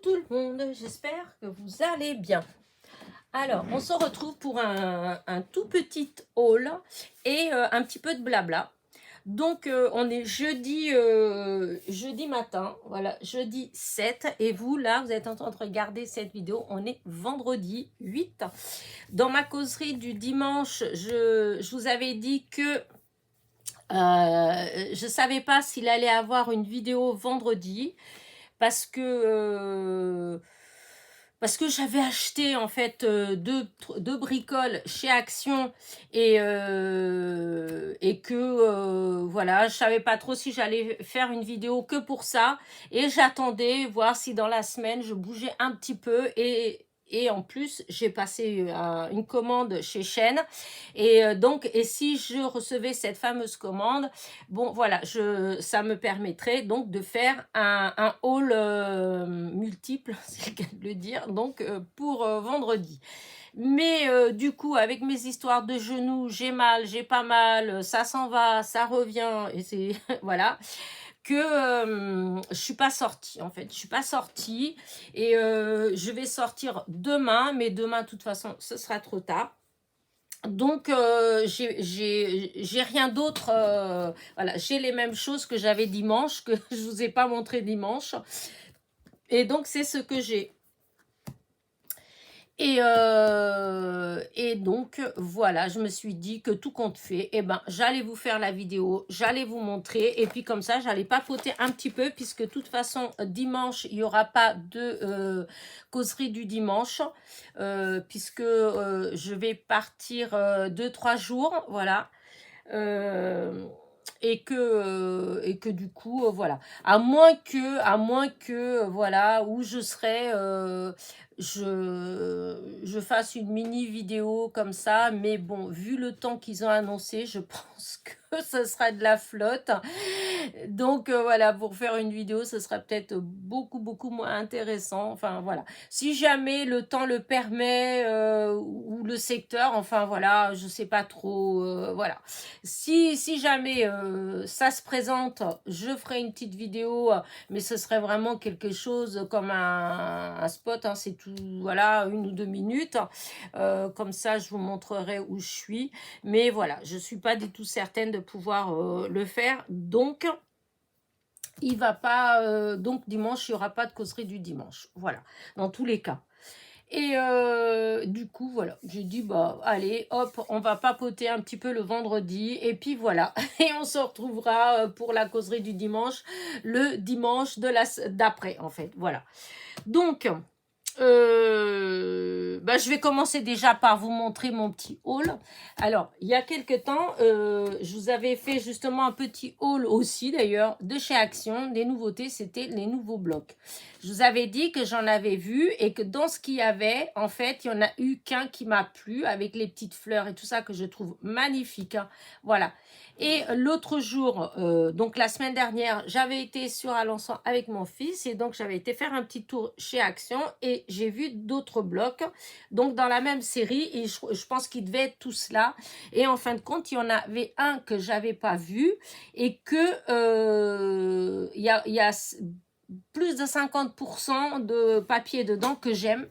tout le monde, j'espère que vous allez bien. Alors, on se retrouve pour un tout petit haul et un petit peu de blabla. Donc, on est jeudi matin, voilà, jeudi 7. Et vous, là, vous êtes en train de regarder cette vidéo, on est vendredi 8. Dans ma causerie du dimanche, je vous avais dit que je ne savais pas s'il allait avoir une vidéo vendredi parce que j'avais acheté en fait deux bricoles chez Action et que voilà, je savais pas trop si j'allais faire une vidéo que pour ça et j'attendais voir si dans la semaine je bougeais un petit peu et en plus j'ai passé une commande chez Shein et donc et si je recevais cette fameuse commande, bon voilà, ça me permettrait donc de faire un haul multiple, c'est le cas de le dire, donc pour vendredi. Mais du coup, avec mes histoires de genoux, j'ai mal, j'ai pas mal, ça s'en va, ça revient, et c'est voilà, que je suis pas sortie en fait. Je suis pas sortie et je vais sortir demain, mais demain, de toute façon, ce sera trop tard. Donc, j'ai rien d'autre. Voilà, j'ai les mêmes choses que j'avais dimanche, que je vous ai pas montré dimanche. Et donc, c'est ce que j'ai. Et donc, voilà, je me suis dit que tout compte fait, eh ben, j'allais vous faire la vidéo, j'allais vous montrer, et puis comme ça, j'allais papoter un petit peu, puisque de toute façon, dimanche, il n'y aura pas de causerie du dimanche, puisque je vais partir 2-3 jours, voilà. Et que du coup voilà, à moins que voilà, où je serai je fasse une mini vidéo comme ça, mais bon, vu le temps qu'ils ont annoncé, je pense que ce sera de la flotte. Donc voilà, pour faire une vidéo, ce sera peut-être beaucoup moins intéressant. Enfin voilà, si jamais le temps le permet ou le secteur, enfin voilà, je sais pas trop, voilà. Si jamais ça se présente, je ferai une petite vidéo, mais ce serait vraiment quelque chose comme un spot, hein, c'est tout, voilà, 1 ou 2 minutes. Comme ça, je vous montrerai où je suis. Mais voilà, je ne suis pas du tout certaine de pouvoir le faire. Donc, il va pas. Donc, dimanche, il n'y aura pas de causerie du dimanche. Voilà, dans tous les cas. Et du coup, voilà, j'ai dit, bah, allez, hop, on va papoter un petit peu le vendredi. Et puis voilà, et on se retrouvera pour la causerie du dimanche, le dimanche d'après, en fait. Voilà. Donc, bah, je vais commencer déjà par vous montrer mon petit haul. Alors, il y a quelques temps, je vous avais fait justement un petit haul aussi d'ailleurs de chez Action. Des nouveautés, c'était les nouveaux blocs. Je vous avais dit que j'en avais vu et que dans ce qu'il y avait, en fait, il y en a eu qu'un qui m'a plu avec les petites fleurs et tout ça que je trouve magnifique, hein. Voilà. Et l'autre jour, donc la semaine dernière, j'avais été sur Alençon avec mon fils et donc j'avais été faire un petit tour chez Action et j'ai vu d'autres blocs, donc dans la même série, et je pense qu'ils devaient être tous là. Et en fin de compte, il y en avait un que j'avais pas vu et que il y a plus de 50% de papier dedans que j'aime.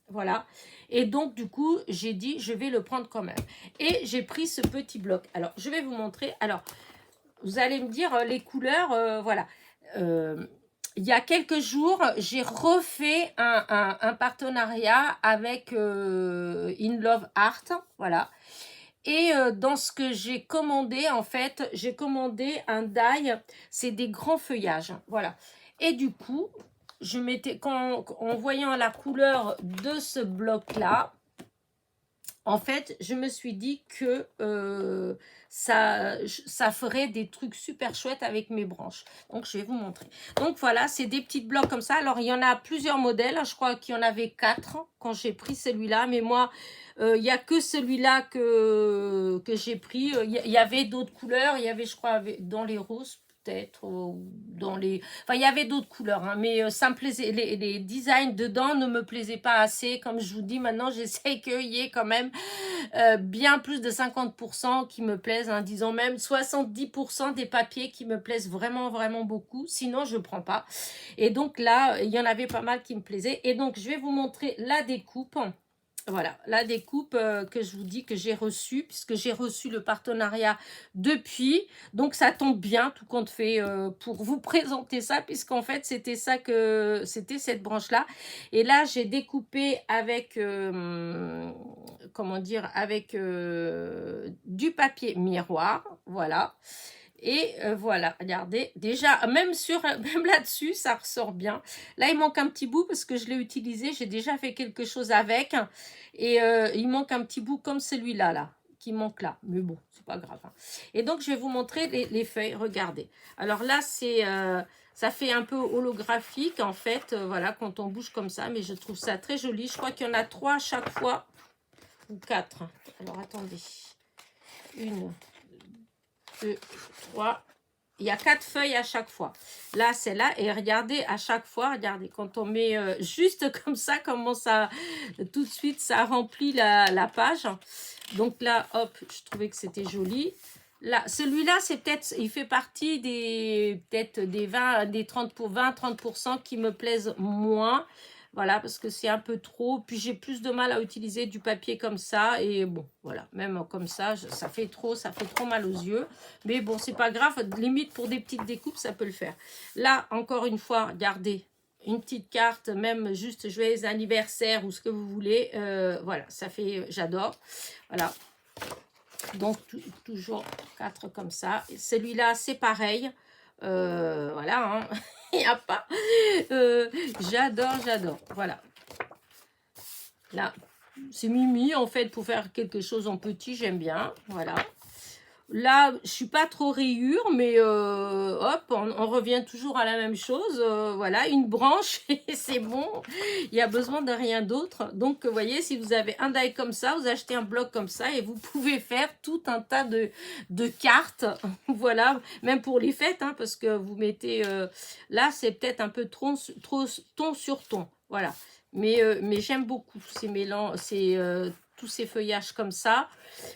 Voilà. Et donc, du coup, j'ai dit, je vais le prendre quand même. Et j'ai pris ce petit bloc. Alors, je vais vous montrer. Alors, vous allez me dire les couleurs, voilà. Il y a quelques jours, j'ai refait un partenariat avec In Love Art. Voilà. Et dans ce que j'ai commandé, en fait, j'ai commandé un die. C'est des grands feuillages. Voilà. Et du coup, en voyant la couleur de ce bloc-là, en fait, je me suis dit que ça ferait des trucs super chouettes avec mes branches. Donc, je vais vous montrer. Donc, voilà, c'est des petits blocs comme ça. Alors, il y en a plusieurs modèles. Je crois qu'il y en avait 4 quand j'ai pris celui-là. Mais moi, il n'y a que celui-là que j'ai pris. Il y avait d'autres couleurs. Il y avait, je crois, dans les roses. peut-être, dans les... Enfin, il y avait d'autres couleurs, hein, mais ça me plaisait. Les designs dedans ne me plaisaient pas assez. Comme je vous dis, maintenant, j'essaie qu'il y ait quand même bien plus de 50% qui me plaisent, hein, disons même 70% des papiers qui me plaisent vraiment, vraiment beaucoup. Sinon, je ne prends pas. Et donc là, il y en avait pas mal qui me plaisaient. Et donc, je vais vous montrer la découpe. Voilà, la découpe que je vous dis que j'ai reçue, puisque j'ai reçu le partenariat depuis. Donc, ça tombe bien, tout compte fait, pour vous présenter ça, puisqu'en fait, c'était ça que... C'était cette branche-là. Et là, j'ai découpé avec... comment dire? Avec du papier miroir, voilà. Et voilà, regardez, déjà, même là-dessus, ça ressort bien. Là, il manque un petit bout parce que je l'ai utilisé, j'ai déjà fait quelque chose avec. Et il manque un petit bout comme celui-là, là, qui manque là. Mais bon, c'est pas grave, hein. Et donc, je vais vous montrer les feuilles, regardez. Alors là, ça fait un peu holographique, en fait, voilà, quand on bouge comme ça. Mais je trouve ça très joli. Je crois qu'il y en a 3 à chaque fois, ou 4. Alors, attendez. 1, 2, 3. Il y a 4 feuilles à chaque fois. Là, c'est là. Et regardez, à chaque fois, regardez, quand on met juste comme ça, comment ça, tout de suite, ça remplit la page. Donc là, hop, je trouvais que c'était joli. Là, celui-là, c'est peut-être, il fait partie peut-être des 20, des 30 pour 20-30% qui me plaisent moins. Voilà, parce que c'est un peu trop. Puis j'ai plus de mal à utiliser du papier comme ça. Et bon, voilà, même comme ça, ça fait trop mal aux yeux. Mais bon, c'est pas grave. Limite, pour des petites découpes, ça peut le faire. Là, encore une fois, regardez, une petite carte, même juste joyeux anniversaire ou ce que vous voulez. Voilà, ça fait, j'adore. Voilà. Donc, toujours 4 comme ça. Celui-là, c'est pareil. Voilà, hein. Il n'y a pas. J'adore. Voilà. Là, c'est Mimi, en fait, pour faire quelque chose en petit, j'aime bien. Voilà. Là, je suis pas trop rayure, mais hop, on revient toujours à la même chose. Voilà, une branche et c'est bon. Il y a besoin de rien d'autre. Donc, vous voyez, si vous avez un die comme ça, vous achetez un bloc comme ça et vous pouvez faire tout un tas de cartes. Voilà, même pour les fêtes, hein, parce que vous mettez... là, c'est peut-être un peu trop ton sur ton. Voilà. Mais j'aime beaucoup ces mélanges, tous ces feuillages comme ça.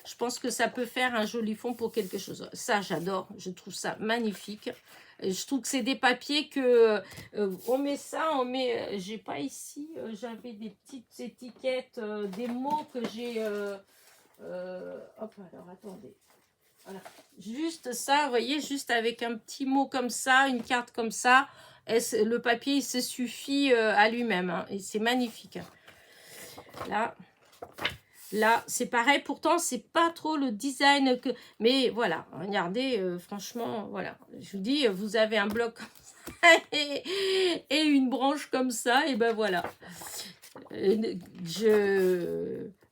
Je pense que ça peut faire un joli fond pour quelque chose. Ça, j'adore. Je trouve ça magnifique. Je trouve que c'est des papiers que... on met ça, j'ai pas ici, j'avais des petites étiquettes, des mots que j'ai... hop, alors, attendez. Voilà. Juste ça, vous voyez, juste avec un petit mot comme ça, une carte comme ça, le papier, il se suffit à lui-même. Hein, et c'est magnifique. Là, c'est pareil. Pourtant, c'est pas trop le design que... Mais voilà, regardez, franchement, voilà. Je vous dis, vous avez un bloc comme ça et une branche comme ça, et ben voilà.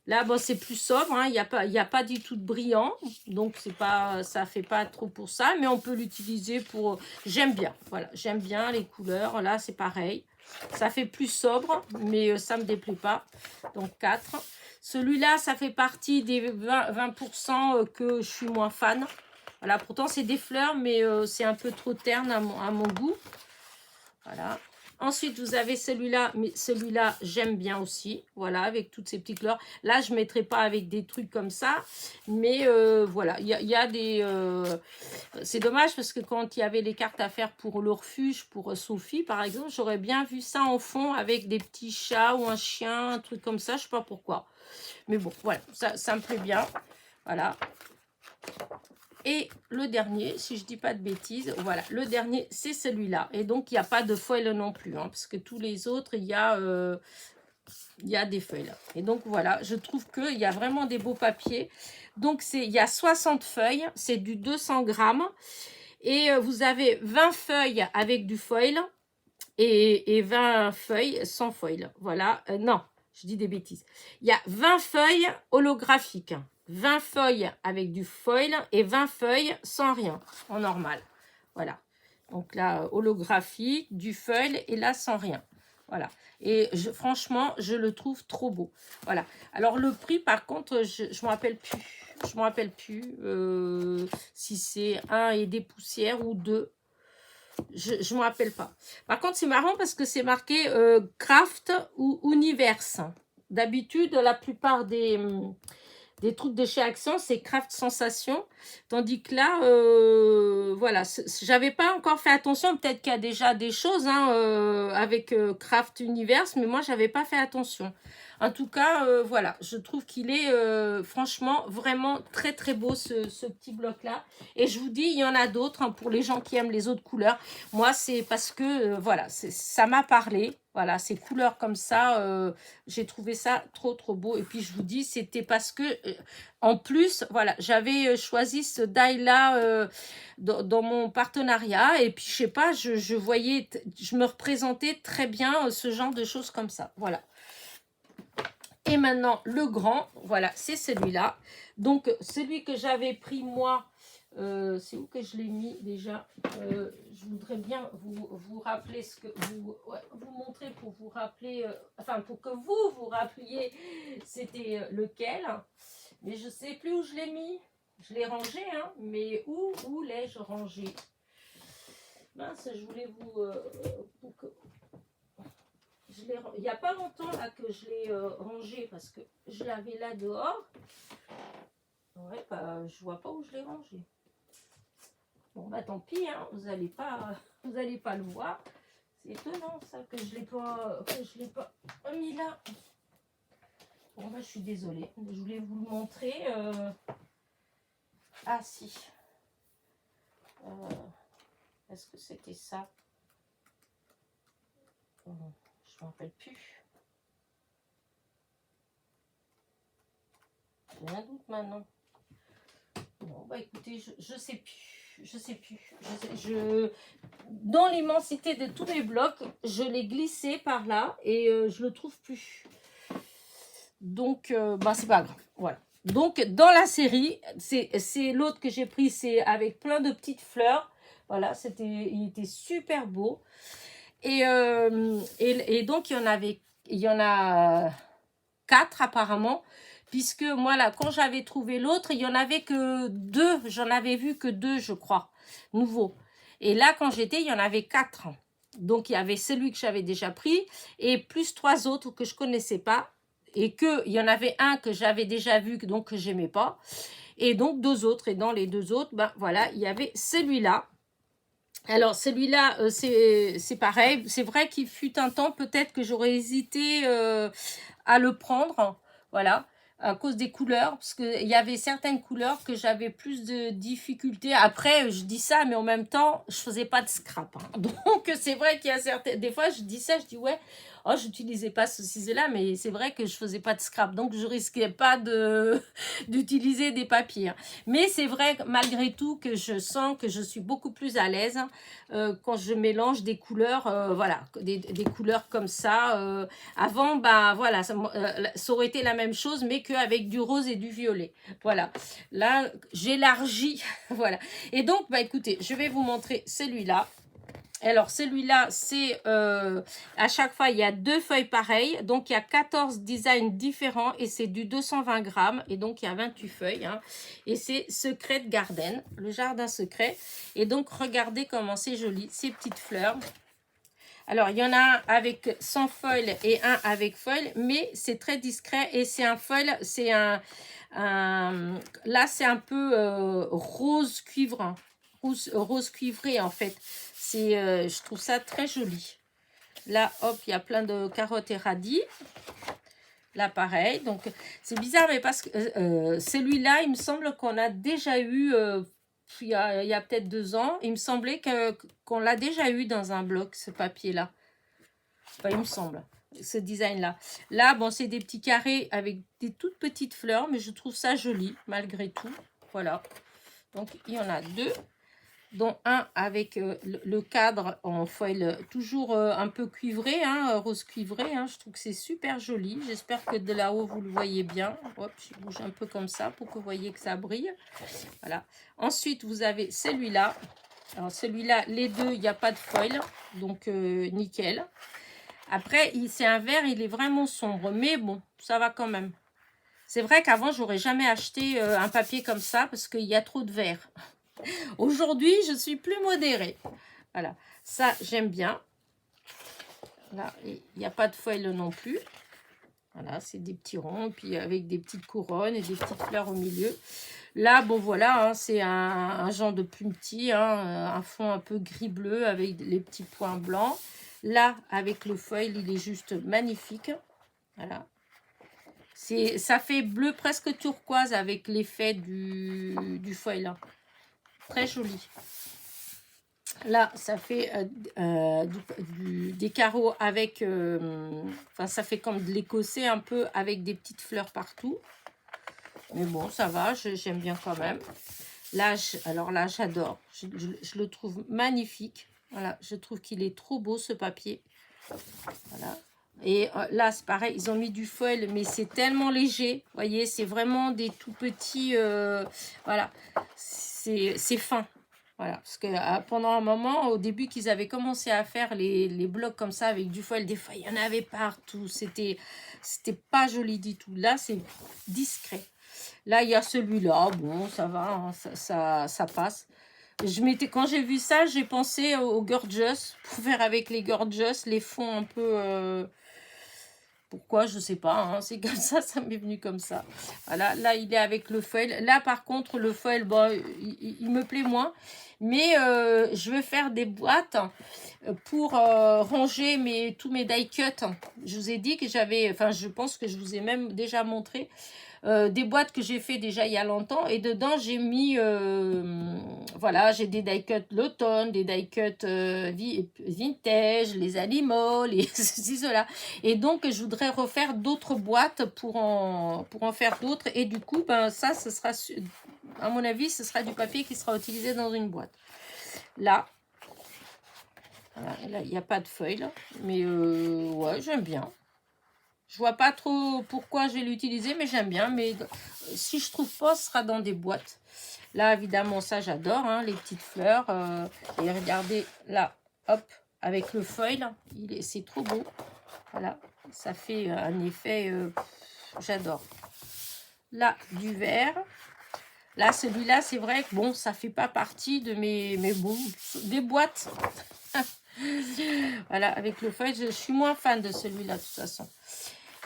Là, bon, c'est plus sobre, hein, il y a pas du tout de brillant, donc ça fait pas trop pour ça, mais on peut l'utiliser pour... J'aime bien, voilà, j'aime bien les couleurs, là, c'est pareil. Ça fait plus sobre, mais ça me déplaît pas. Donc, 4. Celui-là, ça fait partie des 20% que je suis moins fan. Voilà, pourtant, c'est des fleurs, mais c'est un peu trop terne à mon goût. Voilà. Ensuite, vous avez celui-là, mais celui-là, j'aime bien aussi. Voilà, avec toutes ces petites couleurs. Là, je ne mettrai pas avec des trucs comme ça. Mais voilà, il y a des... c'est dommage parce que quand il y avait les cartes à faire pour le refuge, pour Sophie, par exemple, j'aurais bien vu ça en fond avec des petits chats ou un chien, un truc comme ça. Je ne sais pas pourquoi. Mais bon, voilà, ça me plaît bien. Voilà. Et le dernier, si je dis pas de bêtises, voilà, le dernier, c'est celui-là. Et donc, il n'y a pas de foil non plus, hein, parce que tous les autres, il y a des feuilles. Là. Et donc, voilà, je trouve qu'il y a vraiment des beaux papiers. Donc, il y a 60 feuilles, c'est du 200 grammes. Et vous avez 20 feuilles avec du foil et 20 feuilles sans foil. Voilà, non, je dis des bêtises. Il y a 20 feuilles holographiques. 20 feuilles avec du foil et 20 feuilles sans rien, en normal. Voilà. Donc là, holographique, du foil et là, sans rien. Voilà. Et franchement, je le trouve trop beau. Voilà. Alors, le prix, par contre, je ne me rappelle plus. Je ne me rappelle plus si c'est 1 et des poussières ou 2. Je ne me rappelle pas. Par contre, c'est marrant parce que c'est marqué Craft ou Universe. D'habitude, la plupart des trucs de chez Action, c'est Craft Sensation. Tandis que là, voilà, j'avais pas encore fait attention. Peut-être qu'il y a déjà des choses hein, avec Craft Universe, mais moi, j'avais pas fait attention. En tout cas, voilà, je trouve qu'il est franchement vraiment très très beau ce petit bloc-là. Et je vous dis, il y en a d'autres hein, pour les gens qui aiment les autres couleurs. Moi, c'est parce que, voilà, ça m'a parlé. Voilà, ces couleurs comme ça, j'ai trouvé ça trop trop beau. Et puis, je vous dis, c'était parce que, en plus, voilà, j'avais choisi ce die-là dans mon partenariat. Et puis, je sais pas, je voyais, je me représentais très bien ce genre de choses comme ça. Voilà. Et maintenant, le grand, voilà, c'est celui-là. Donc, celui que j'avais pris, moi, c'est où que je l'ai mis déjà je voudrais bien vous rappeler ce que vous montrer pour vous rappeler, enfin, pour que vous rappeliez c'était lequel. Mais je sais plus où je l'ai mis. Je l'ai rangé, hein, mais où l'ai-je rangé? Mince, je voulais pour que il n'y a pas longtemps là que je l'ai rangé parce que je l'avais là dehors. Ouais, bah, je vois pas où je l'ai rangé. Bon bah tant pis, hein, vous allez pas le voir. C'est étonnant ça que je l'ai pas mis là. Bon bah je suis désolée. Je voulais vous le montrer. Ah si. Est-ce que c'était ça? Je ne me rappelle plus. J'ai un doute maintenant. Bon, bah écoutez, je sais plus. Je sais plus. Dans l'immensité de tous mes blocs, je l'ai glissé par là et je le trouve plus. Donc, bah c'est pas grave. Voilà. Donc, dans la série, c'est l'autre que j'ai pris, c'est avec plein de petites fleurs. Voilà, il était super beau. Et donc, il y en a 4 apparemment. Puisque moi, là, quand j'avais trouvé l'autre, il n'y en avait que 2. J'en avais vu que 2, je crois, nouveaux. Et là, quand j'étais, il y en avait 4. Donc, il y avait celui que j'avais déjà pris et plus 3 autres que je ne connaissais pas. Et qu'il y en avait un que j'avais déjà vu, donc que je n'aimais pas. Et donc, 2 autres. Et dans les 2 autres, ben voilà, il y avait celui-là. Alors, celui-là, c'est pareil. C'est vrai qu'il fut un temps, peut-être que j'aurais hésité à le prendre. Voilà, à cause des couleurs, parce qu'il y avait certaines couleurs que j'avais plus de difficultés. Après, je dis ça, mais en même temps, je faisais pas de scrap. Hein. Donc, c'est vrai qu'il y a certaines... Des fois, je dis ça, je dis ouais, oh, j'utilisais pas ce ciseau-là, mais c'est vrai que je faisais pas de scrap. Donc, je risquais pas d'utiliser des papiers. Hein. Mais c'est vrai, malgré tout, que je sens que je suis beaucoup plus à l'aise quand je mélange des couleurs, voilà, des couleurs comme ça. Avant, bah voilà, ça aurait été la même chose, mais qu'avec du rose et du violet. Voilà, là, j'élargis, voilà. Et donc, bah écoutez, je vais vous montrer celui-là. Alors, celui-là, c'est à chaque fois, il y a 2 feuilles pareilles. Donc, il y a 14 designs différents et c'est du 220 grammes. Et donc, il y a 28 feuilles. Hein. Et c'est Secret Garden, le jardin secret. Et donc, regardez comment c'est joli, ces petites fleurs. Alors, il y en a un avec sans foil et un avec foil, mais c'est très discret et c'est un foil, c'est là, c'est un peu rose cuivre, rose cuivré en fait. Je trouve ça très joli. Là, hop, il y a plein de carottes et radis. Là, pareil. Donc, c'est bizarre, mais parce que celui-là, il me semble qu'on a déjà eu... il y a peut-être 2 ans, il me semblait qu'on l'a déjà eu dans un bloc, ce papier-là. Enfin, il me semble, ce design-là. Là, bon, c'est des petits carrés avec des toutes petites fleurs, mais je trouve ça joli, malgré tout. Voilà. Donc, il y en a 2, dont un avec le cadre en foil toujours un peu cuivré, hein, rose cuivré. Hein. Je trouve que c'est super joli. J'espère que de là-haut, vous le voyez bien. Hop, je bouge un peu comme ça pour que vous voyez que ça brille. Voilà. Ensuite, vous avez celui-là. Alors, celui-là, les 2, il n'y a pas de foil. Donc, nickel. Après, c'est un vert, il est vraiment sombre. Mais bon, ça va quand même. C'est vrai qu'avant, j'aurais jamais acheté un papier comme ça parce qu'il y a trop de vert. Aujourd'hui, je suis plus modérée. Voilà, ça, j'aime bien. Là, il n'y a pas de foil non plus. Voilà, c'est des petits ronds, puis avec des petites couronnes et des petites fleurs au milieu. Là, bon, voilà, hein, c'est un genre de plus petit, hein, un fond un peu gris-bleu avec les petits points blancs. Là, avec le foil, il est juste magnifique. Voilà. Ça fait bleu presque turquoise avec l'effet du foil. Hein. Très joli. Là, ça fait des carreaux avec... enfin, ça fait comme de l'écossais un peu avec des petites fleurs partout. Mais bon, ça va, j'aime bien quand même. Là, alors là, j'adore. Je le trouve magnifique. Voilà, je trouve qu'il est trop beau, ce papier. Voilà. Et là, c'est pareil, ils ont mis du foil, mais c'est tellement léger. Vous voyez, c'est vraiment des tout petits... voilà, c'est fin. Voilà, parce que pendant un moment, au début qu'ils avaient commencé à faire les blocs comme ça avec du foil, des fois il y en avait partout, c'était pas joli du tout. Là, c'est discret. Là, il y a celui-là, bon, ça va, hein, ça passe. Quand j'ai vu ça, j'ai pensé aux Gorgeous, pour faire avec les Gorgeous, les fonds un peu... pourquoi, je sais pas, hein, c'est comme ça m'est venu comme ça. Voilà, là, il est avec le foil. Là, par contre, le foil, bon, il me plaît moins. Mais je veux faire des boîtes pour ranger tous mes die cuts. Je vous ai dit que j'avais, enfin, je pense que je vous ai même déjà montré des boîtes que j'ai fait déjà il y a longtemps. Et dedans, j'ai mis, voilà, j'ai des die cuts l'automne, des die cuts vintage, les animaux, les ceci, cela. Et donc, je voudrais refaire d'autres boîtes pour en faire d'autres. Et du coup, ben, ça, ce sera, à mon avis, ce sera du papier qui sera utilisé dans une boîte. Là, voilà, là, il n'y a pas de feuilles, là. Mais ouais, j'aime bien. Je vois pas trop pourquoi je vais l'utiliser, mais j'aime bien. Mais si je trouve pas, ce sera dans des boîtes. Là, évidemment, ça, j'adore, hein, les petites fleurs. Et regardez, là, hop, avec le foil, c'est trop beau. Voilà, ça fait un effet, j'adore. Là, du vert. Là, celui-là, c'est vrai que, bon, ça fait pas partie de mes bon, des boîtes. Voilà, avec le feuille, je suis moins fan de celui-là, de toute façon.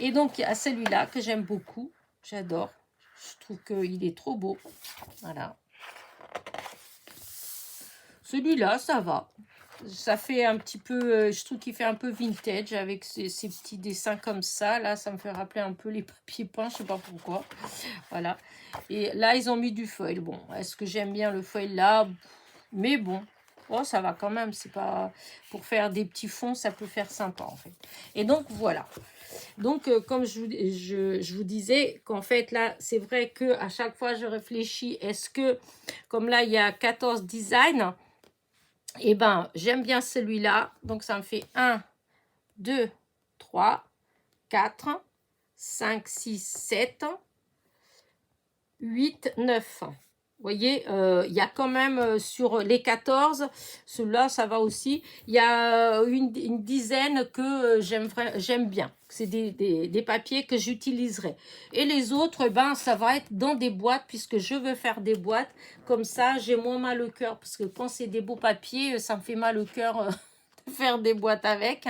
Et donc, il y a celui-là que j'aime beaucoup. J'adore. Je trouve qu'il est trop beau. Voilà. Celui-là, ça va. Ça fait un petit peu, je trouve qu'il fait un peu vintage avec ces petits dessins comme ça. Là, ça me fait rappeler un peu les papiers peints, je sais pas pourquoi. Voilà. Et là, ils ont mis du foil. Bon, est-ce que j'aime bien le foil là? Mais bon, oh, ça va quand même. C'est pas pour faire des petits fonds, ça peut faire sympa en fait. Et donc, voilà. Donc, comme je vous disais, qu'en fait, là, c'est vrai que à chaque fois, je réfléchis, est-ce que, comme là, il y a 14 designs, et ben, j'aime bien celui-là. Donc, ça me fait 1, 2, 3, 4, 5, 6, 7, 8, 9. Vous voyez, il y a quand même sur les 14, ceux-là, ça va aussi. Il y a une dizaine que j'aime bien. C'est des papiers que j'utiliserai. Et les autres, ben, ça va être dans des boîtes, puisque je veux faire des boîtes. Comme ça, j'ai moins mal au cœur. Parce que quand c'est des beaux papiers, ça me fait mal au cœur de faire des boîtes avec.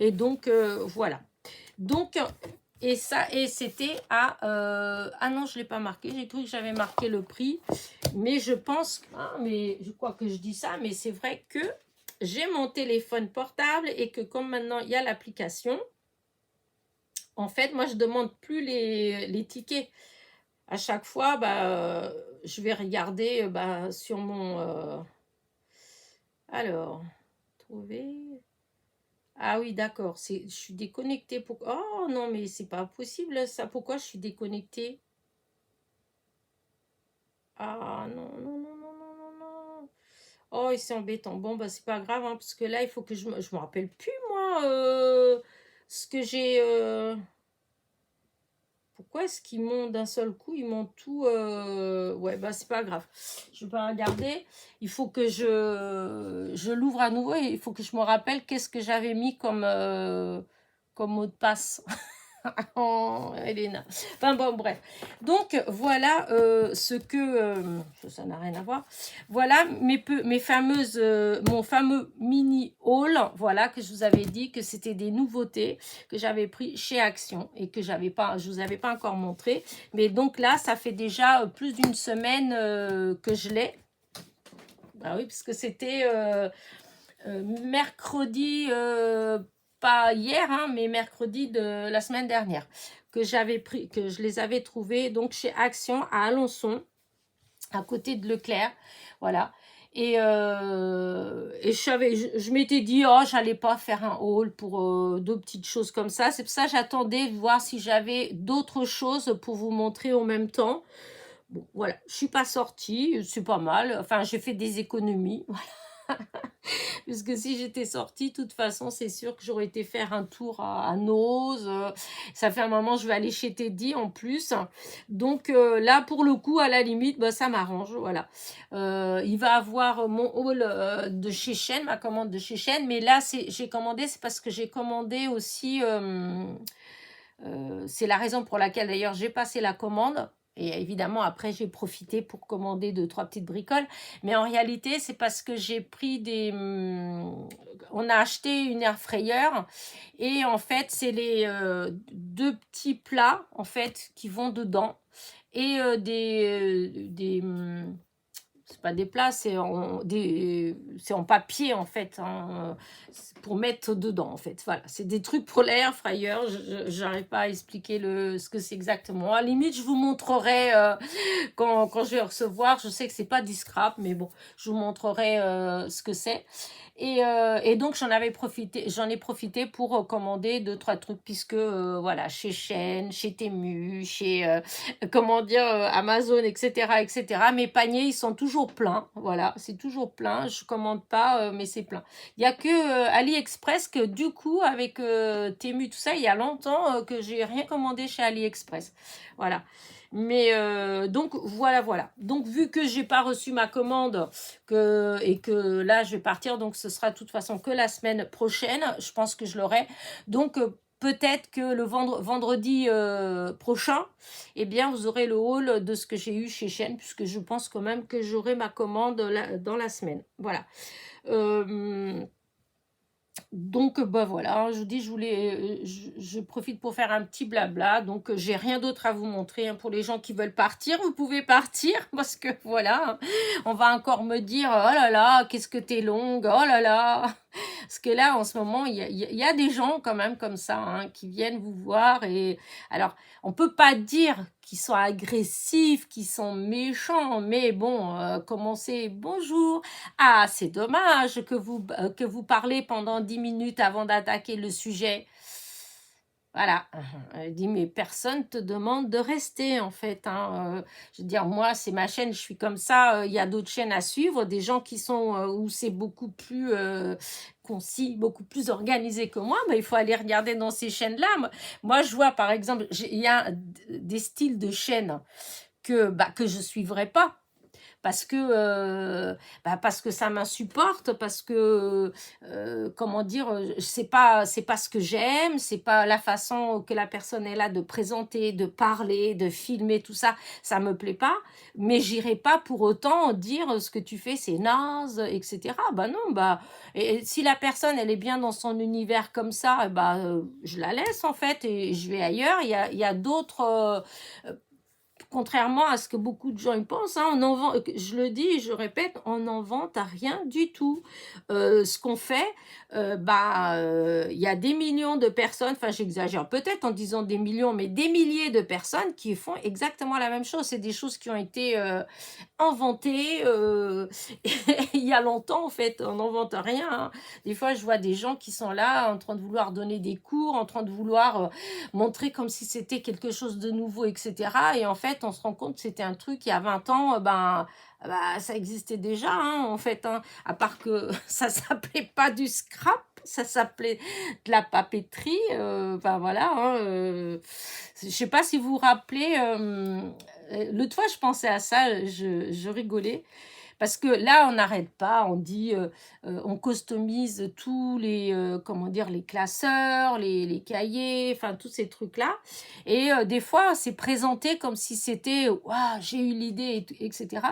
Et donc, voilà. Donc, et c'était à... ah non, je ne l'ai pas marqué. J'ai cru que j'avais marqué le prix. Mais je pense... Ah, mais je crois que je dis ça. Mais c'est vrai que j'ai mon téléphone portable et que comme maintenant, il y a l'application, en fait, moi, je ne demande plus les tickets. À chaque fois, bah, je vais regarder bah, sur mon... Alors, trouver... Ah oui, d'accord. Je suis déconnectée. Oh non, mais c'est pas possible ça. Pourquoi je suis déconnectée? Ah non, non, non, non, non, non, non. Oh, et c'est embêtant. Bon, bah c'est pas grave, hein, parce que là, il faut que je me rappelle plus, moi, ce que j'ai... Pourquoi est-ce qu'ils m'ont d'un seul coup, ils m'ont tout... Ouais, bah c'est pas grave. Je vais pas regarder. Il faut que je l'ouvre à nouveau et il faut que je me rappelle qu'est-ce que j'avais mis comme mot de passe. Oh, Elena. Enfin bon, bref. Donc, voilà ce que... ça n'a rien à voir. Voilà mes fameuses... mon fameux mini haul, voilà, que je vous avais dit que c'était des nouveautés que j'avais pris chez Action et que je vous avais pas encore montré. Mais donc là, ça fait déjà plus d'une semaine que je l'ai. Ah oui, parce que c'était mercredi... pas hier, hein, mais mercredi de la semaine dernière, que je les avais trouvés donc chez Action à Alençon, à côté de Leclerc, voilà. Et je m'étais dit, oh, j'allais pas faire un haul pour deux petites choses comme ça. C'est pour ça que j'attendais de voir si j'avais d'autres choses pour vous montrer en même temps. Bon, voilà, je suis pas sortie, c'est pas mal. Enfin, j'ai fait des économies. Puisque si j'étais sortie, de toute façon, c'est sûr que j'aurais été faire un tour à Nose. Ça fait un moment, je vais aller chez Teddy en plus. Donc là, pour le coup, à la limite, bah, ça m'arrange. Voilà. Il va avoir mon haul de chez Shein, ma commande de chez Shein. Mais là, j'ai commandé, c'est parce que j'ai commandé aussi... c'est la raison pour laquelle d'ailleurs j'ai passé la commande. Et évidemment, après, j'ai profité pour commander 2, 3 petites bricoles. Mais en réalité, c'est parce que j'ai pris on a acheté une air fryer. Et en fait, c'est les deux petits plats, en fait, qui vont dedans. Et c'est pas des plats, c'est en papier en fait, hein, pour mettre dedans en fait. Voilà, c'est des trucs pour l'air fryer. J'arrive pas à expliquer ce que c'est exactement. À la limite, je vous montrerai quand je vais recevoir. Je sais que c'est pas du scrap, mais bon, je vous montrerai ce que c'est. Et donc j'en ai profité pour commander 2, 3 trucs puisque voilà, chez Shein, chez Temu, chez Amazon, etc., etc. Mes paniers ils sont toujours pleins, voilà, c'est toujours plein. Je commande pas, mais c'est plein. Il y a que AliExpress que du coup avec Temu tout ça, il y a longtemps que j'ai rien commandé chez AliExpress, voilà. Mais donc voilà. Donc vu que j'ai pas reçu ma commande et que là je vais partir, donc ce sera de toute façon que la semaine prochaine, je pense que je l'aurai. Donc peut-être que le vendredi prochain, eh bien vous aurez le haul de ce que j'ai eu chez Shein, puisque je pense quand même que j'aurai ma commande dans la semaine. Voilà. Donc bah voilà, je vous dis, je profite pour faire un petit blabla. Donc j'ai rien d'autre à vous montrer, hein. Pour les gens qui veulent partir, vous pouvez partir parce que voilà, on va encore me dire oh là là, qu'est-ce que t'es longue, oh là là. Parce que là en ce moment il y a des gens quand même comme ça, hein, qui viennent vous voir. Et alors on peut pas dire qu'ils sont agressifs, qu'ils sont méchants, mais bon, commencer bonjour. Ah, c'est dommage que vous parlez pendant 10 minutes avant d'attaquer le sujet. Voilà. Elle dit, mais personne te demande de rester, en fait, hein. Je veux dire, moi, c'est ma chaîne, je suis comme ça. Il y a d'autres chaînes à suivre, des gens qui sont où c'est beaucoup plus concis, beaucoup plus organisé que moi. Mais il faut aller regarder dans ces chaînes-là. Moi, je vois, par exemple, il y a des styles de chaînes que je suivrai pas parce que ça m'insupporte, parce que comment dire, c'est pas ce que j'aime, c'est pas la façon que la personne est là de présenter, de parler, de filmer, tout ça, ça me plaît pas. Mais j'irai pas pour autant dire ce que tu fais c'est naze, etc. Bah non, et si la personne elle est bien dans son univers comme ça, je la laisse en fait et je vais ailleurs. Il y a d'autres contrairement à ce que beaucoup de gens y pensent, hein, je le dis et je répète, on n'invente rien du tout. Ce qu'on fait, y a des millions de personnes, enfin j'exagère peut-être en disant des millions, mais des milliers de personnes qui font exactement la même chose. C'est des choses qui ont été inventées il y a longtemps en fait, on n'invente rien, hein. Des fois je vois des gens qui sont là en train de vouloir donner des cours, en train de vouloir montrer comme si c'était quelque chose de nouveau, etc. Et en fait, on se rend compte que c'était un truc il y a 20 ans, ça existait déjà, hein, en fait, hein, à part que ça s'appelait pas du scrap, ça s'appelait de la papeterie, voilà. Hein, je sais pas si vous vous rappelez, l'autre fois, je pensais à ça, je rigolais, Parce que là, on n'arrête pas, on dit, on customise tous les, comment dire, les classeurs, les cahiers, enfin, tous ces trucs-là. Et des fois, c'est présenté comme si c'était, waouh, j'ai eu l'idée, etc.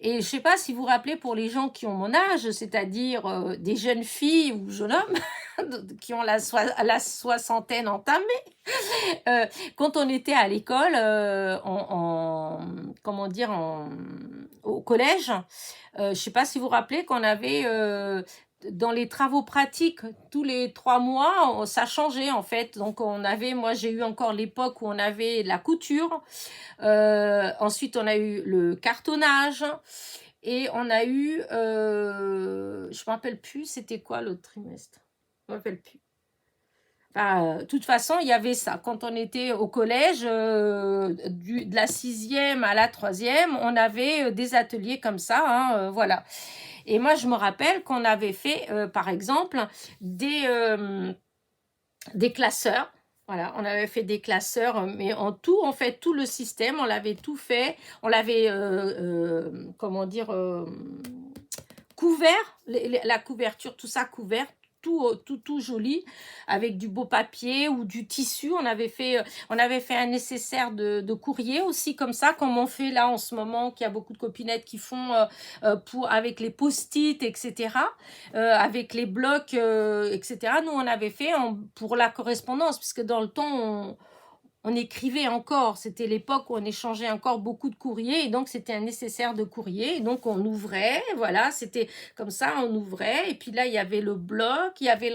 Et je sais pas si vous vous rappelez pour les gens qui ont mon âge, c'est-à-dire des jeunes filles ou jeunes hommes qui ont la soixantaine entamée, euh, quand on était à l'école, comment dire, au collège, je sais pas si vous vous rappelez qu'on avait dans les travaux pratiques, tous les 3 mois, ça changeait en fait. Donc on avait, moi j'ai eu encore l'époque où on avait la couture. Ensuite on a eu le cartonnage. Et on a eu, je me rappelle plus, c'était quoi l'autre trimestre? Je me rappelle plus. Enfin, de toute façon, il y avait ça. Quand on était au collège, de la sixième à la troisième, on avait des ateliers comme ça, hein, voilà. Et moi, je me rappelle qu'on avait fait, par exemple, des classeurs. Voilà, on avait fait des classeurs, mais en tout, en fait, tout le système, on l'avait tout fait. On l'avait, comment dire, couvert, la couverture, tout ça couvert, tout joli, avec du beau papier ou du tissu. On avait fait un nécessaire de courrier aussi, comme ça, comme on fait là en ce moment, qu'il y a beaucoup de copinettes qui font avec les post-it, etc., avec les blocs, etc. Nous, on avait fait pour la correspondance, puisque dans le temps, on écrivait encore, c'était l'époque où on échangeait encore beaucoup de courriers, et donc c'était un nécessaire de courrier, et donc on ouvrait, voilà, c'était comme ça, on ouvrait, et puis là il y avait le bloc, il y avait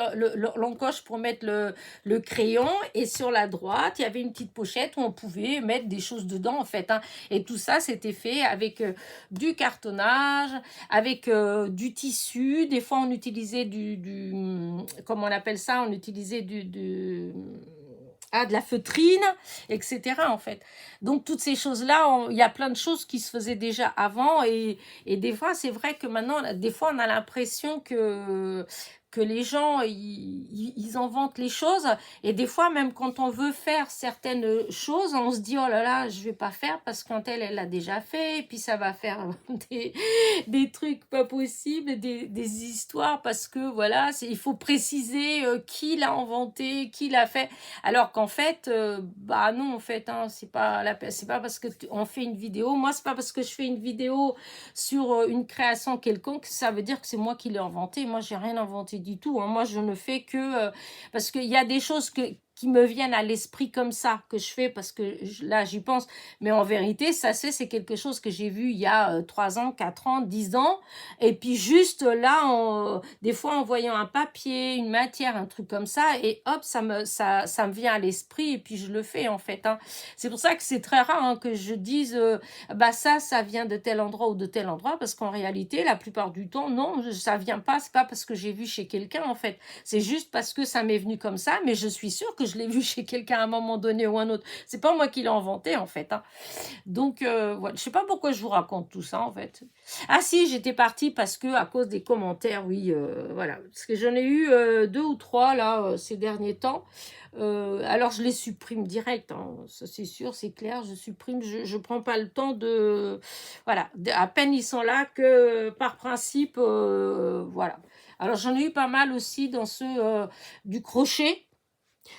l'encoche pour mettre le crayon, et sur la droite il y avait une petite pochette où on pouvait mettre des choses dedans en fait, hein. Et tout ça c'était fait avec du cartonnage, avec du tissu, des fois on utilisait comment on appelle ça, on utilisait de la feutrine, etc. en fait. Donc toutes ces choses-là, il y a plein de choses qui se faisaient déjà avant, et des fois c'est vrai que maintenant, des fois on a l'impression que les gens, ils inventent les choses, et des fois même quand on veut faire certaines choses, on se dit oh là là, je vais pas faire parce qu'un tel elle l'a déjà fait, et puis ça va faire des trucs pas possibles, des histoires, parce que voilà, il faut préciser qui l'a inventé, qui l'a fait. Alors qu'en fait, bah non, en fait, hein, c'est pas parce que on fait une vidéo. Moi, c'est pas parce que je fais une vidéo sur une création quelconque, ça veut dire que c'est moi qui l'ai inventé. Moi, j'ai rien inventé du tout, hein. Moi, je ne fais que parce qu'il y a des choses qui me viennent à l'esprit comme ça, que je fais parce que là, j'y pense. Mais en vérité, ça, c'est quelque chose que j'ai vu il y a 3 ans, 4 ans, 10 ans. Et puis juste là, des fois, en voyant un papier, une matière, un truc comme ça, et hop, ça me vient à l'esprit, et puis je le fais, en fait, hein. C'est pour ça que c'est très rare, hein, que je dise, bah ça vient de tel endroit ou de tel endroit, parce qu'en réalité, la plupart du temps, non, ça vient pas, c'est pas parce que j'ai vu chez quelqu'un, en fait. C'est juste parce que ça m'est venu comme ça, mais je suis sûre que je l'ai vu chez quelqu'un à un moment donné ou un autre. C'est pas moi qui l'ai inventé, en fait, hein. Donc, voilà. Je sais pas pourquoi je vous raconte tout ça, en fait. Ah si, j'étais partie parce que à cause des commentaires, oui, voilà. Parce que j'en ai eu 2 ou 3, là, ces derniers temps. Alors, je les supprime direct, hein. Ça, c'est sûr, c'est clair, je supprime. Je prends pas le temps de... Voilà. À peine ils sont là que, par principe, voilà. Alors, j'en ai eu pas mal aussi dans ceux du crochet.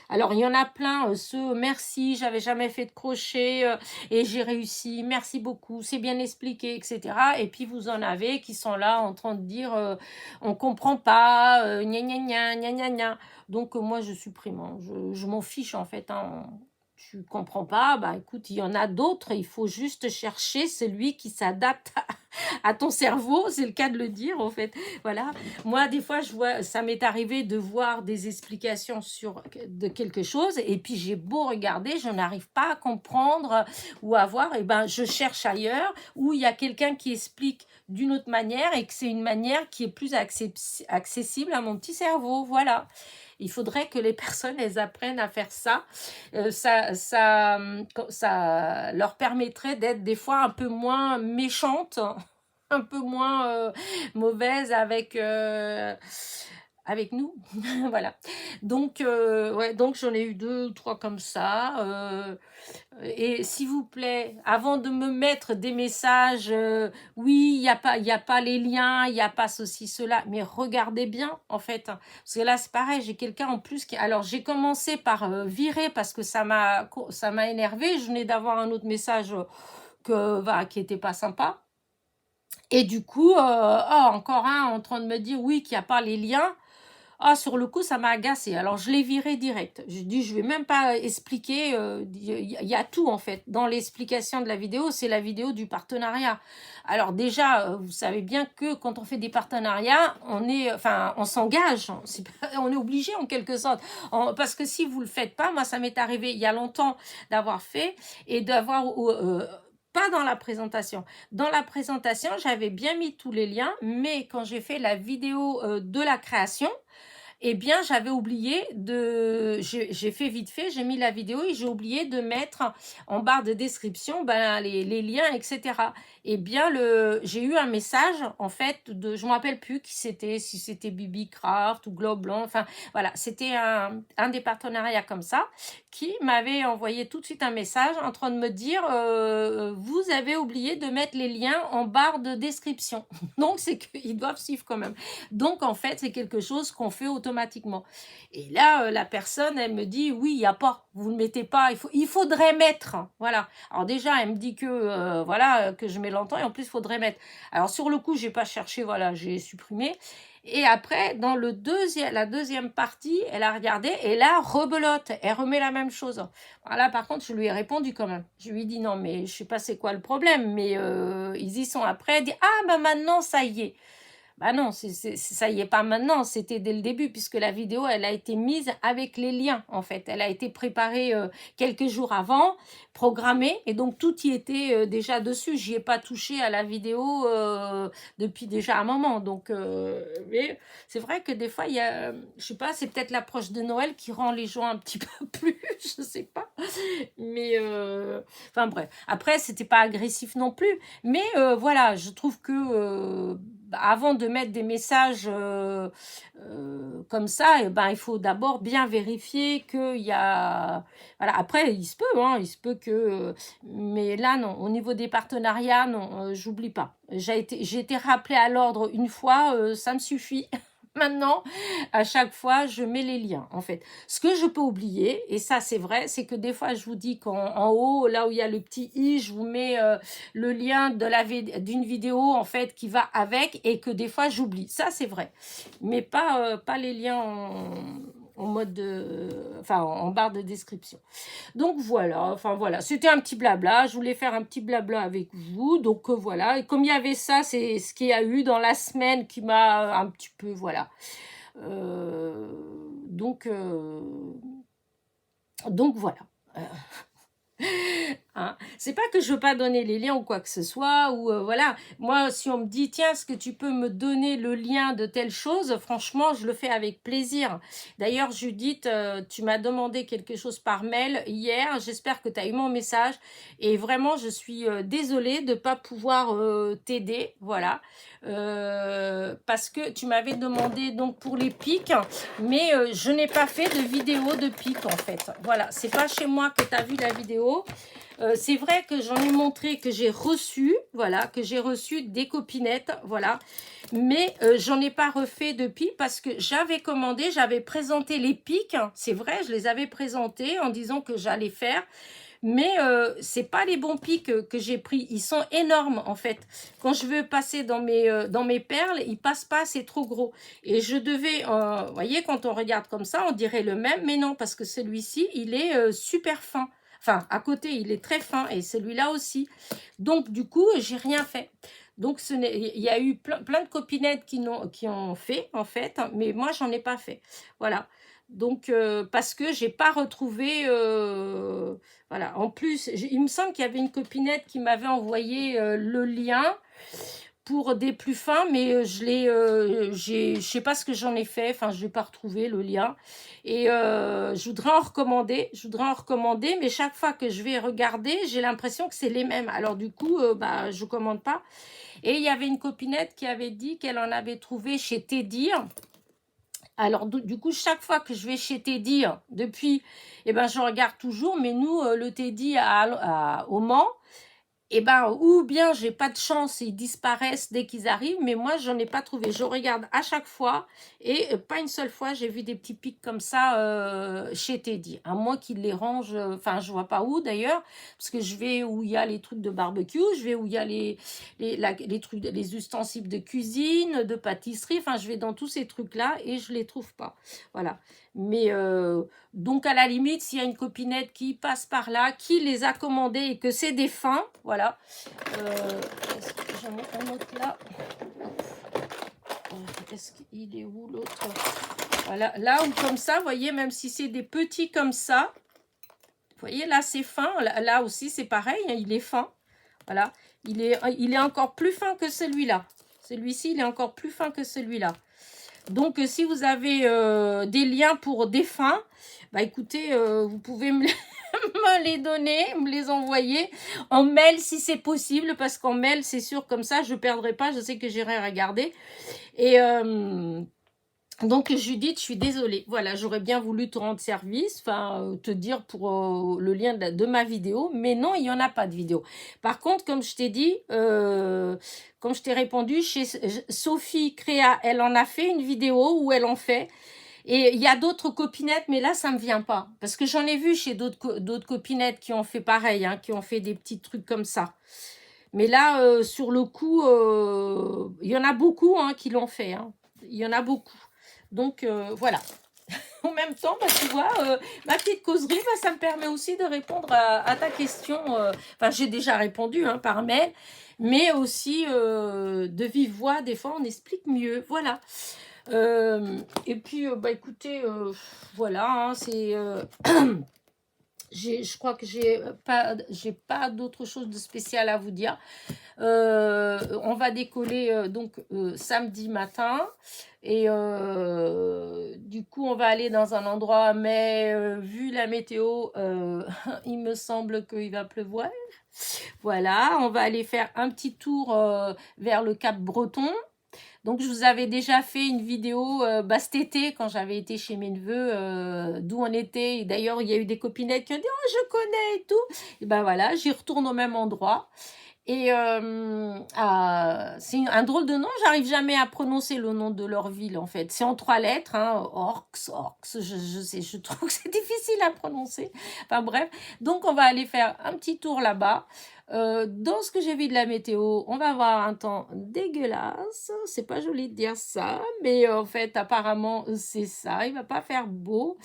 Alors, il y en a plein, ceux merci, j'avais jamais fait de crochet et j'ai réussi, merci beaucoup, c'est bien expliqué, etc. Et puis, vous en avez qui sont là en train de dire on comprend pas, gna gna gna, gna gna gna. Donc, moi, je supprime, hein. Je m'en fiche en fait, hein. Tu comprends pas, bah écoute, il y en a d'autres, il faut juste chercher celui qui s'adapte à ton cerveau, c'est le cas de le dire en fait. Voilà. Moi, des fois, ça m'est arrivé de voir des explications de quelque chose, et puis j'ai beau regarder, je n'arrive pas à comprendre ou à voir, et ben je cherche ailleurs où il y a quelqu'un qui explique d'une autre manière, et que c'est une manière qui est plus accessible à mon petit cerveau. Voilà. Il faudrait que les personnes, elles apprennent à faire ça. Ça leur permettrait d'être des fois un peu moins méchantes, un peu moins mauvaises avec nous. Voilà. Donc, ouais, donc j'en ai eu 2 ou 3 comme ça. Et s'il vous plaît, avant de me mettre des messages, oui, il y a pas les liens, il y a pas ceci, cela, mais regardez bien, en fait. Hein. Parce que là, c'est pareil, j'ai quelqu'un en plus qui... Alors, j'ai commencé par virer parce que ça m'a énervé. Je venais d'avoir un autre message voilà, qui était pas sympa. Et du coup, encore un en train de me dire, oui, qu'il n'y a pas les liens. Ah, sur le coup, ça m'a agacé. Alors, je l'ai viré direct. Je dis, je vais même pas expliquer. Il y a tout, en fait. Dans l'explication de la vidéo, c'est la vidéo du partenariat. Alors, déjà, vous savez bien que quand on fait des partenariats, on s'engage. On est obligé, en quelque sorte. Parce que si vous le faites pas, moi, ça m'est arrivé il y a longtemps d'avoir fait et d'avoir... pas dans la présentation. Dans la présentation, j'avais bien mis tous les liens, mais quand j'ai fait la vidéo de la création, eh bien, j'avais oublié de... J'ai fait vite fait, j'ai mis la vidéo et j'ai oublié de mettre en barre de description les liens, etc. Eh bien, j'ai eu un message, en fait, je ne me rappelle plus qui c'était, si c'était Bibi Craft ou Globe Blanc, enfin, voilà, c'était un des partenariats comme ça, qui m'avait envoyé tout de suite un message en train de me dire vous avez oublié de mettre les liens en barre de description. Donc, c'est qu'ils doivent suivre quand même. Donc, en fait, c'est quelque chose qu'on fait automatiquement. Et là, la personne, elle me dit, oui, il n'y a pas, vous ne mettez pas, il faudrait mettre. Voilà. Alors déjà, elle me dit que, voilà, que je mets longtemps et en plus, il faudrait mettre. Alors, sur le coup, je n'ai pas cherché, voilà, j'ai supprimé. Et après, dans la deuxième partie, elle a regardé et là, rebelote, elle remet la même chose. Voilà, par contre, je lui ai répondu quand même. Je lui ai dit, non, mais je sais pas c'est quoi le problème, mais ils y sont après. Elle dit, ah, bah maintenant, ça y est. Bah non, ça y est pas maintenant, c'était dès le début, puisque la vidéo, elle a été mise avec les liens, en fait. Elle a été préparée quelques jours avant, programmée, et donc tout y était déjà dessus. J'y ai pas touché à la vidéo depuis déjà un moment. Donc, mais c'est vrai que des fois, il y a, je sais pas, c'est peut-être l'approche de Noël qui rend les gens un petit peu plus, je sais pas. Mais, enfin bref. Après, c'était pas agressif non plus. Mais voilà, je trouve que avant de mettre des messages comme ça, il faut d'abord bien vérifier qu'il y a... Voilà. Après, il se peut, hein, il se peut que... mais là, non. Au niveau des partenariats, non, j'oublie pas. J'ai été rappelée à l'ordre une fois, ça me suffit. Maintenant, à chaque fois, je mets les liens, en fait. Ce que je peux oublier, et ça, c'est vrai, c'est que des fois, je vous dis qu'en haut, là où il y a le petit i, je vous mets le lien d'une vidéo, en fait, qui va avec, et que des fois, j'oublie. Ça, c'est vrai. Mais pas les liens en mode en barre de description. Donc voilà, enfin voilà, c'était un petit blabla, je voulais faire un petit blabla avec vous, donc voilà, et comme il y avait ça, c'est ce qu'il y a eu dans la semaine qui m'a un petit peu, voilà. Euh, donc, euh, donc voilà. Hein. C'est pas que je veux pas donner les liens ou quoi que ce soit, ou voilà. Moi, si on me dit, tiens, est-ce que tu peux me donner le lien de telle chose, franchement, je le fais avec plaisir. D'ailleurs, Judith, tu m'as demandé quelque chose par mail hier. J'espère que tu as eu mon message. Et vraiment, je suis désolée de pas pouvoir t'aider. Voilà. Parce que tu m'avais demandé donc pour les pics, mais je n'ai pas fait de vidéo de pics en fait. Voilà, c'est pas chez moi que tu as vu la vidéo. C'est vrai que j'en ai montré que j'ai reçu, voilà, que j'ai reçu des copinettes, voilà. Mais j'en ai pas refait depuis parce que j'avais commandé, j'avais présenté les pics. C'est vrai, je les avais présentés en disant que j'allais faire. Mais c'est pas les bons pics que j'ai pris. Ils sont énormes en fait. Quand je veux passer dans mes perles, ils passent pas, c'est trop gros. Et je devais, vous voyez, quand on regarde comme ça, on dirait le même, mais non, parce que celui-ci, il est super fin. Enfin, à côté, il est très fin et celui-là aussi. Donc, du coup, j'ai rien fait. Donc, il y a eu plein de copinettes qui ont fait, en fait, mais moi, j'en ai pas fait. Voilà. Donc, parce que j'ai pas retrouvé... voilà. En plus, il me semble qu'il y avait une copinette qui m'avait envoyé le lien pour des plus fins, mais je sais pas ce que j'en ai fait, enfin je l'ai pas retrouvé le lien, et je voudrais en recommander, mais chaque fois que je vais regarder, j'ai l'impression que c'est les mêmes, alors du coup, je commande pas. Et il y avait une copinette qui avait dit qu'elle en avait trouvé chez Teddy, Alors, du coup, chaque fois que je vais chez Teddy, depuis, eh ben, je regarde toujours, mais nous, le Teddy au Mans, eh ben, ou bien j'ai pas de chance, ils disparaissent dès qu'ils arrivent, mais moi, j'en ai pas trouvé. Je regarde à chaque fois, et pas une seule fois, j'ai vu des petits pics comme ça chez Teddy. À moins qu'ils les rangent, enfin, je vois pas où d'ailleurs, parce que je vais où il y a les trucs de barbecue, je vais où il y a les trucs, les ustensiles de cuisine, de pâtisserie, enfin, je vais dans tous ces trucs-là et je les trouve pas. Voilà. Mais donc, à la limite, s'il y a une copinette qui passe par là, qui les a commandés et que c'est des fins, voilà. Est-ce que j'en ai un autre là? Est-ce qu'il est où l'autre? Voilà, là ou comme ça, vous voyez, même si c'est des petits comme ça, vous voyez, là c'est fin, là aussi c'est pareil, hein, il est fin. Voilà, il est encore plus fin que celui-là. Celui-ci, il est encore plus fin que celui-là. Donc, si vous avez des liens pour des fins, bah écoutez, vous pouvez me les donner, me les envoyer en mail si c'est possible, parce qu'en mail, c'est sûr, comme ça, je ne perdrai pas, je sais que j'irai regarder. Et donc, Judith, je suis désolée. Voilà, j'aurais bien voulu te rendre service, enfin, te dire pour le lien de ma vidéo, mais non, il n'y en a pas de vidéo. Par contre, comme je t'ai dit, comme je t'ai répondu, chez Sophie Créa, elle en a fait une vidéo où elle en fait. Et il y a d'autres copinettes, mais là, ça me vient pas. Parce que j'en ai vu chez d'autres copinettes qui ont fait pareil, hein, qui ont fait des petits trucs comme ça. Mais là, sur le coup, il y en a beaucoup hein, qui l'ont fait. Hein. Il y en a beaucoup. Donc, voilà. En même temps, bah, tu vois, ma petite causerie, bah, ça me permet aussi de répondre à ta question. Enfin, j'ai déjà répondu hein, par mail, mais aussi de vive voix, des fois, on explique mieux. Voilà. Et puis, bah, écoutez, voilà, hein, c'est... je crois que j'ai pas d'autre chose de spécial à vous dire. On va décoller donc samedi matin et du coup on va aller dans un endroit, mais vu la météo, il me semble qu'il va pleuvoir. Voilà, on va aller faire un petit tour vers le Cap Breton. Donc, je vous avais déjà fait une vidéo cet été quand j'avais été chez mes neveux, d'où on était. D'ailleurs, il y a eu des copinettes qui ont dit « Oh, je connais et tout ». Et ben voilà, j'y retourne au même endroit. Et c'est un drôle de nom, j'arrive jamais à prononcer le nom de leur ville en fait. C'est en 3 lettres, hein, Orx, je sais, je trouve que c'est difficile à prononcer. Enfin bref, donc on va aller faire un petit tour là-bas. Dans ce que j'ai vu de la météo, on va avoir un temps dégueulasse. C'est pas joli de dire ça, mais en fait, apparemment, c'est ça. Il va pas faire beau.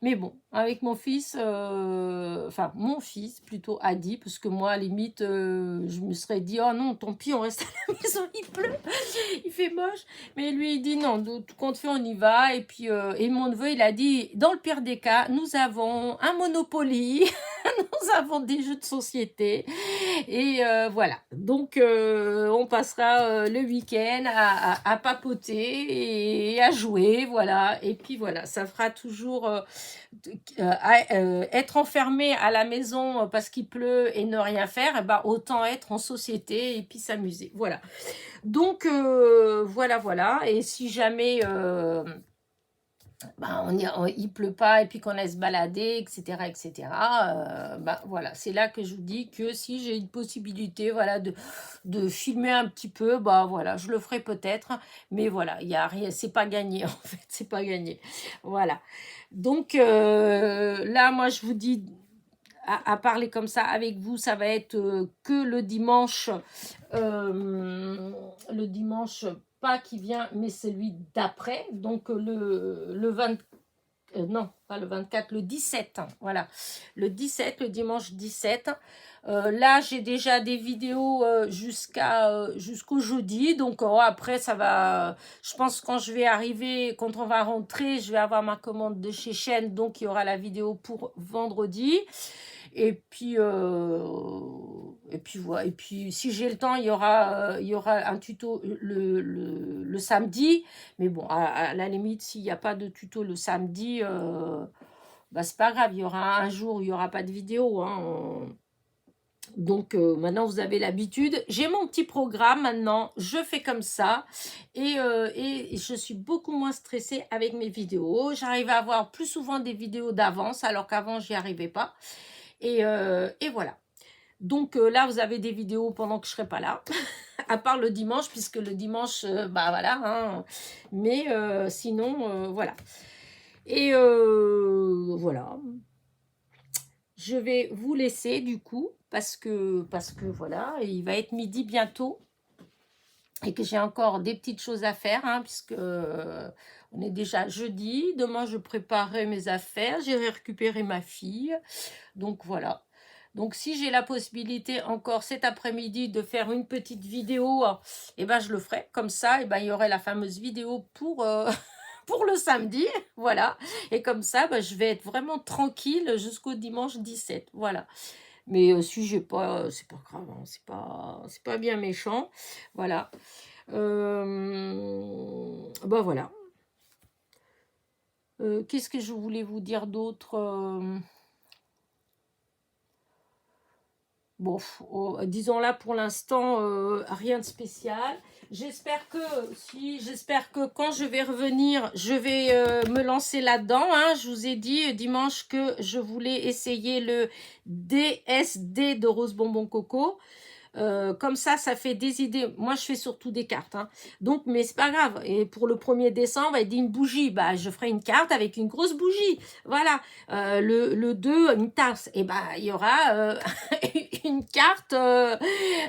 Mais bon, avec mon fils, enfin, mon fils plutôt a dit, parce que moi, à la limite, je me serais dit, oh non, tant pis, on reste à la maison, il pleut, il fait moche. Mais lui, il dit, non, de tout compte fait, on y va. Et puis, et mon neveu, il a dit, dans le pire des cas, nous avons un Monopoly, nous avons des jeux de société. Et voilà, donc on passera le week-end à papoter et à jouer, voilà. Et puis voilà, ça fera toujours être enfermé à la maison parce qu'il pleut et ne rien faire, et ben, autant être en société et puis s'amuser, voilà. Donc voilà. Et si jamais bah, il pleut pas et puis qu'on laisse balader, etc. Bah, voilà, c'est là que je vous dis que si j'ai une possibilité, voilà, de filmer un petit peu, bah voilà, je le ferai peut-être, mais voilà, il y a rien, c'est pas gagné en fait, c'est pas gagné, voilà. Donc là, moi, je vous dis à parler comme ça avec vous, ça va être que le dimanche pas qui vient, mais celui d'après, donc le 20, non, pas le 24, le 17, voilà, le 17, le dimanche 17. Là, j'ai déjà des vidéos jusqu'au jeudi, donc après, ça va, je pense quand je vais arriver, quand on va rentrer, je vais avoir ma commande de chez Shein, donc il y aura la vidéo pour vendredi. Et puis voilà. Et puis si j'ai le temps, il y aura un tuto le samedi. Mais bon, à la limite, s'il n'y a pas de tuto le samedi, bah c'est pas grave. Il y aura un jour où il n'y aura pas de vidéo. Hein. Donc maintenant vous avez l'habitude. J'ai mon petit programme maintenant, je fais comme ça et je suis beaucoup moins stressée avec mes vidéos. J'arrive à avoir plus souvent des vidéos d'avance alors qu'avant j'y arrivais pas. Et voilà. Donc là vous avez des vidéos pendant que je serai pas là, à part le dimanche puisque le dimanche bah voilà. Hein. Mais sinon voilà. Et voilà. Je vais vous laisser du coup parce que voilà, il va être midi bientôt et que j'ai encore des petites choses à faire hein, puisque on est déjà jeudi. Demain, je préparerai mes affaires, j'irai récupérer ma fille. Donc voilà. Donc si j'ai la possibilité encore cet après-midi de faire une petite vidéo, eh ben je le ferai. Comme ça, eh ben, il y aurait la fameuse vidéo pour pour le samedi, voilà. Et comme ça, bah, je vais être vraiment tranquille jusqu'au dimanche 17, voilà. Mais si j'ai pas, c'est pas grave, hein, c'est pas bien méchant, voilà. Bah voilà. Qu'est-ce que je voulais vous dire d'autre Bon, disons là pour l'instant, rien de spécial. J'espère que quand je vais revenir, je vais me lancer là-dedans. Hein. Je vous ai dit dimanche que je voulais essayer le DSD de Rose Bonbon Coco. Comme ça fait des idées. Moi, je fais surtout des cartes. Hein. Donc, mais c'est pas grave. Et pour le 1er décembre, il dit une bougie. Bah, je ferai une carte avec une grosse bougie. Voilà. Le 2, une tasse. Et bah, il y aura une carte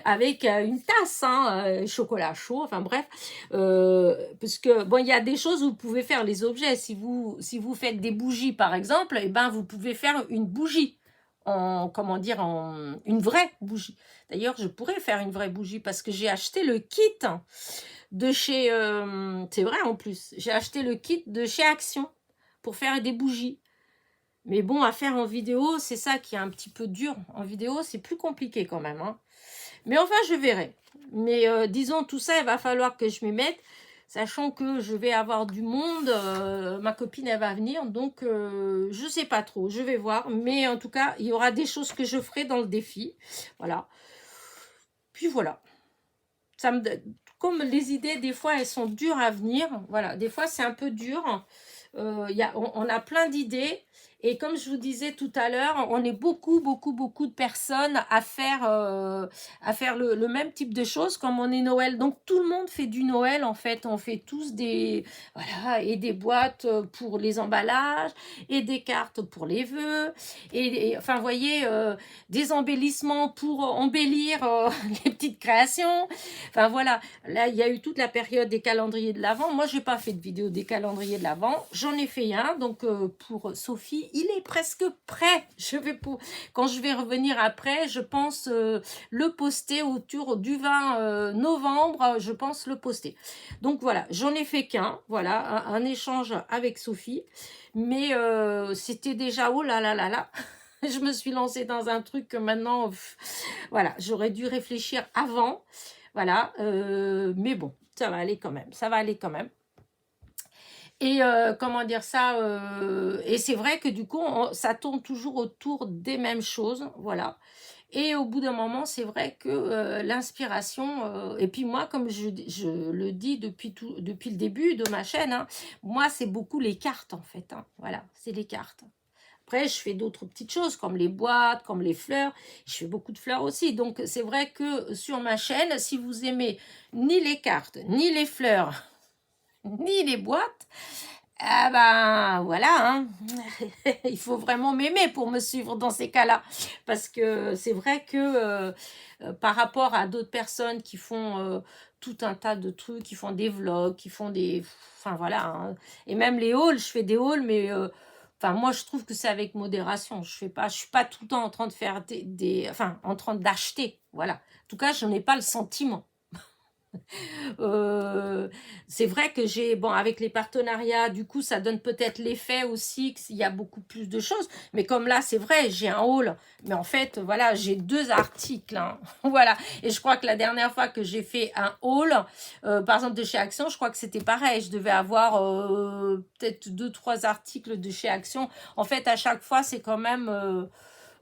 avec une tasse, hein, chocolat chaud. Enfin, bref. Parce que, bon, il y a des choses où vous pouvez faire les objets. Si vous faites des bougies, par exemple, et ben, vous pouvez faire une bougie. Comment dire, une vraie bougie. D'ailleurs, je pourrais faire une vraie bougie parce que j'ai acheté le kit de chez... c'est vrai en plus. J'ai acheté le kit de chez Action pour faire des bougies. Mais bon, à faire en vidéo, c'est ça qui est un petit peu dur. En vidéo, c'est plus compliqué quand même. Hein. Mais enfin, je verrai. Mais disons, tout ça, il va falloir que je m'y mette. Sachant que je vais avoir du monde, ma copine elle va venir, donc je sais pas trop, je vais voir. Mais en tout cas, il y aura des choses que je ferai dans le défi. Voilà. Puis voilà. Comme les idées, des fois, elles sont dures à venir. Voilà, des fois, c'est un peu dur. On a plein d'idées. Et comme je vous disais tout à l'heure, on est beaucoup de personnes à faire le même type de choses comme on est Noël. Donc, tout le monde fait du Noël, en fait. On fait tous voilà, et des boîtes pour les emballages, et des cartes pour les vœux, enfin, vous voyez, des embellissements pour embellir les petites créations. Enfin, voilà. Là, il y a eu toute la période des calendriers de l'Avent. Moi, je n'ai pas fait de vidéo des calendriers de l'Avent. J'en ai fait un. Donc, pour Sophie, il est presque prêt. Quand je vais revenir après, je pense le poster autour du 20 novembre. Je pense le poster. Donc, voilà. J'en ai fait qu'un. Voilà. Un échange avec Sophie. Mais c'était déjà... Oh là là là là. Je me suis lancée dans un truc que maintenant... voilà. J'aurais dû réfléchir avant. Voilà, mais bon, ça va aller quand même, ça va aller quand même. Et comment dire ça, et c'est vrai que du coup, ça tourne toujours autour des mêmes choses, voilà. Et au bout d'un moment, c'est vrai que l'inspiration, et puis moi, comme je le dis depuis le début de ma chaîne, hein, moi, c'est beaucoup les cartes en fait, hein, voilà, c'est les cartes. Après, je fais d'autres petites choses comme les boîtes, comme les fleurs. Je fais beaucoup de fleurs aussi. Donc, c'est vrai que sur ma chaîne, si vous aimez ni les cartes, ni les fleurs, ni les boîtes, ah ben voilà, hein. Il faut vraiment m'aimer pour me suivre dans ces cas-là. Parce que c'est vrai que par rapport à d'autres personnes qui font tout un tas de trucs, qui font des vlogs, qui font des... Enfin voilà. Hein. Et même les hauls, je fais des hauls, mais... Enfin, moi, je trouve que c'est avec modération. Je suis pas tout le temps en train de faire enfin, en train d'acheter. Voilà. En tout cas, je n'ai pas le sentiment. C'est vrai que avec les partenariats, du coup, ça donne peut-être l'effet aussi qu'il y a beaucoup plus de choses. Mais comme là, c'est vrai, j'ai un haul. Mais en fait, voilà, j'ai 2 articles. Hein. Voilà. Et je crois que la dernière fois que j'ai fait un haul, par exemple de chez Action, je crois que c'était pareil. Je devais avoir peut-être 2-3 articles de chez Action. En fait, à chaque fois, c'est quand même...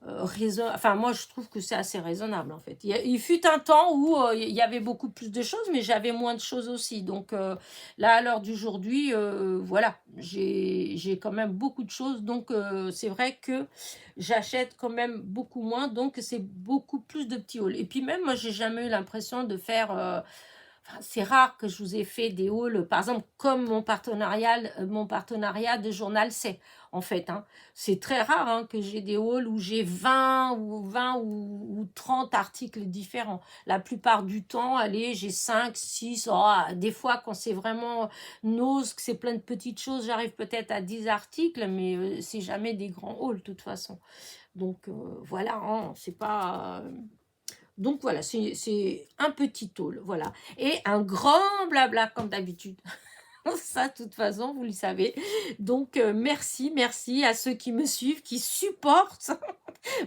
Enfin, moi, je trouve que c'est assez raisonnable, en fait. Il fut un temps où il y avait beaucoup plus de choses, mais j'avais moins de choses aussi. Donc, là, à l'heure d'aujourd'hui, voilà, j'ai quand même beaucoup de choses. Donc, c'est vrai que j'achète quand même beaucoup moins. Donc, c'est beaucoup plus de petits hauls. Et puis même, moi, j'ai jamais eu l'impression de faire... enfin, c'est rare que je vous ai fait des hauls, par exemple, comme mon partenariat de Journal C, en fait. Hein. C'est très rare hein, que j'ai des hauls où j'ai 20 ou 30 articles différents. La plupart du temps, allez, j'ai 5, 6, des fois, quand c'est vraiment nose, que c'est plein de petites choses, j'arrive peut-être à 10 articles, mais c'est jamais des grands hauls, de toute façon. Donc, voilà, hein, c'est pas... Donc voilà, c'est un petit haul, voilà. Et un grand blabla comme d'habitude. Ça, de toute façon, vous le savez. Donc, merci à ceux qui me suivent, qui supportent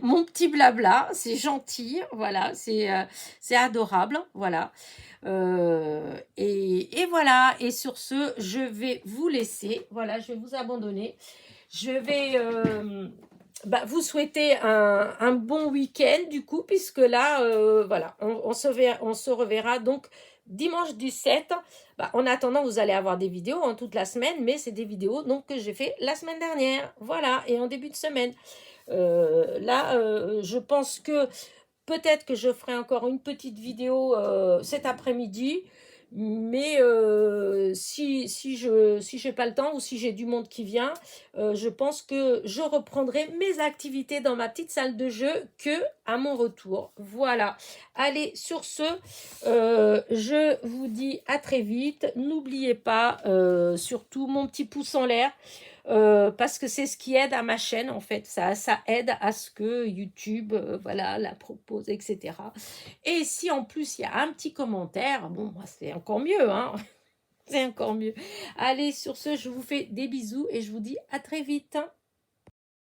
mon petit blabla. C'est gentil, voilà, c'est adorable, voilà. Et voilà, et sur ce, je vais vous laisser, voilà, je vais vous abandonner. Je vais vous souhaiter un bon week-end du coup, puisque là, voilà, on se reverra donc dimanche 17. En attendant, vous allez avoir des vidéos toute la semaine, mais c'est des vidéos donc, que j'ai fait la semaine dernière, voilà, et en début de semaine. Là, je pense que peut-être que je ferai encore une petite vidéo cet après-midi, mais si je n'ai pas le temps ou si j'ai du monde qui vient, je pense que je reprendrai mes activités dans ma petite salle de jeu que à mon retour. Voilà. Allez, sur ce, je vous dis à très vite. N'oubliez pas, surtout mon petit pouce en l'air. Parce que c'est ce qui aide à ma chaîne en fait, ça aide à ce que YouTube voilà, la propose, etc. Et si en plus il y a un petit commentaire, bon, c'est encore mieux, hein. C'est encore mieux. Allez, sur ce, je vous fais des bisous et je vous dis à très vite.